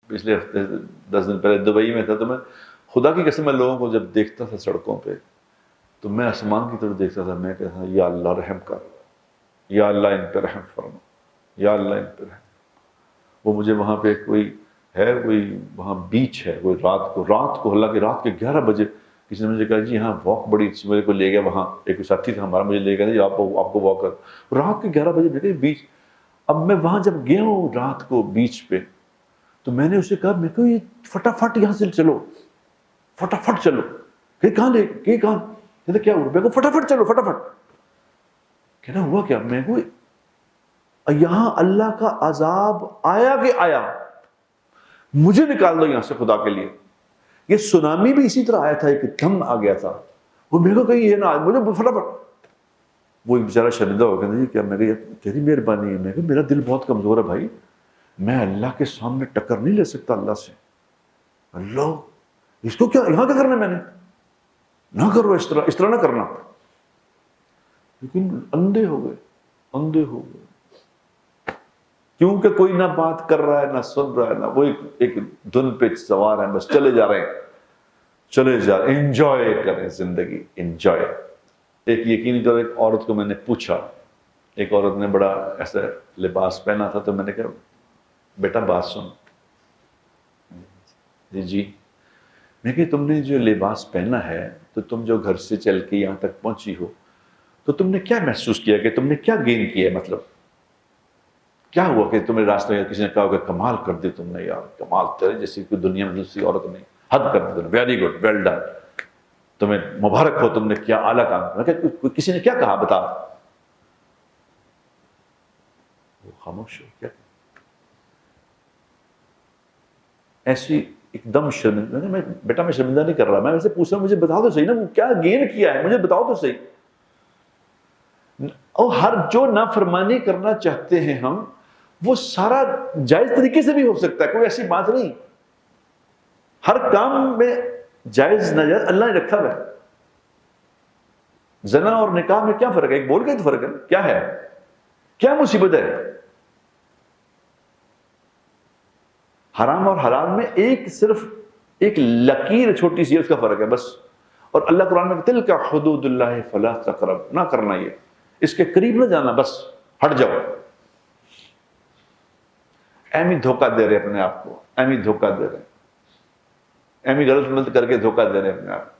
پچھلے ہفتے 10 دن پہلے دبئی میں تھا، تو میں خدا کی قسم میں لوگوں کو جب دیکھتا تھا سڑکوں پہ تو میں آسمان کی طرف دیکھتا تھا، میں کہتا تھا یا اللہ رحم کر، یا اللہ ان پہ رحم فرما، یا اللہ ان پہ رحم۔ وہ مجھے وہاں پہ کوئی وہاں بیچ ہے، کوئی رات کو حالانکہ رات کے 11 بجے کسی نے مجھے کہا جی ہاں واک بڑی اچھی، میرے کو لے گیا وہاں، ایک ساتھی تھا ہمارا مجھے لے گیا جی آپ کو واک کر، رات کے 11 بجے میں کہا بیچ۔ اب میں وہاں جب گیا ہوں رات کو بیچ پہ تو میں نے اسے کہا میں کہا یہ فٹافٹ یہاں سے چلو، فٹافٹ چلو، کہ کہاں کہتے کیا ہوا؟ میں کو فٹافٹ چلو فٹافٹ۔ کہنا ہوا کیا؟ میں کو یہاں اللہ کا عذاب آیا کہ آیا، مجھے نکال دو یہاں سے خدا کے لیے۔ یہ سونامی بھی اسی طرح آیا تھا، ایک دم آ گیا تھا، وہ میرے کو کہیں یہ نہ مجھے فٹافٹ۔ وہ بیچارہ شرمندہ ہو گیا جی کیا؟ میں کہ تیری مہربانی ہے۔ میں کہ میرا دل بہت کمزور ہے بھائی، میں اللہ کے سامنے ٹکر نہیں لے سکتا اللہ سے۔ اللہ اس کو کیا یہاں کیا کرنا ہے؟ میں نے نہ کرو اس طرح نہ کرنا۔ لیکن اندھے ہو گئے کیونکہ کوئی نہ بات کر رہا ہے نہ سن رہا ہے، نہ وہ ایک دھن پہ سوار ہے، بس چلے جا رہے ہیں، انجوائے کریں زندگی، انجوائے۔ ایک یقینی طور ایک عورت کو میں نے پوچھا، ایک عورت نے بڑا ایسا لباس پہنا تھا، تو میں نے کہا بیٹا بات سن۔ جی میں کہ تم نے جو لباس پہنا ہے تو تم جو گھر سے چل کے یہاں تک پہنچی ہو تو تم نے کیا محسوس کیا کہ تم نے کیا گین کیا ہے؟ مطلب کیا ہوا کہ تمہیں راستے میں کسی نے کہا کہ کمال کر دی تم نے یار، کمال، تیرے جیسی کوئی دنیا میں دوسری عورت نہیں، حد کر دی، ویری گڈ، ویل ڈن، تمہیں مبارک ہو، تم نے کیا اعلیٰ کام کیا۔ کسی نے کیا کہا بتا؟ وہ خاموش ہو کیا ایسی ایک دم شرمندہ۔ میں بیٹا میں شرمندہ نہیں کر رہا، میں ویسے پوچھ رہا ہوں مجھے بتا دو صحیح نا، وہ کیا گین کیا ہے مجھے بتاؤ تو صحیح۔ اور ہر جو نافرمانی کرنا چاہتے ہیں ہم، وہ سارا جائز طریقے سے بھی ہو سکتا ہے، کوئی ایسی بات نہیں۔ ہر کام میں جائز ناجائز اللہ نے رکھا ہے۔ زنا اور نکاح میں کیا فرق ہے؟ ایک بول کے تو فرق ہے، کیا ہے، کیا مصیبت ہے؟ حرام اور حلال میں صرف ایک لکیر چھوٹی سی ہے، اس کا فرق ہے بس۔ اور اللہ قرآن میں تلک حدود اللہ فلا تقرب، نہ کرنا، یہ اس کے قریب نہ جانا، بس ہٹ جاؤ۔ ایمی دھوکہ دے رہے اپنے آپ کو، ایمی دھوکہ دے رہے، ایمی غلط ملت کر کے دھوکہ دے رہے اپنے آپ کو۔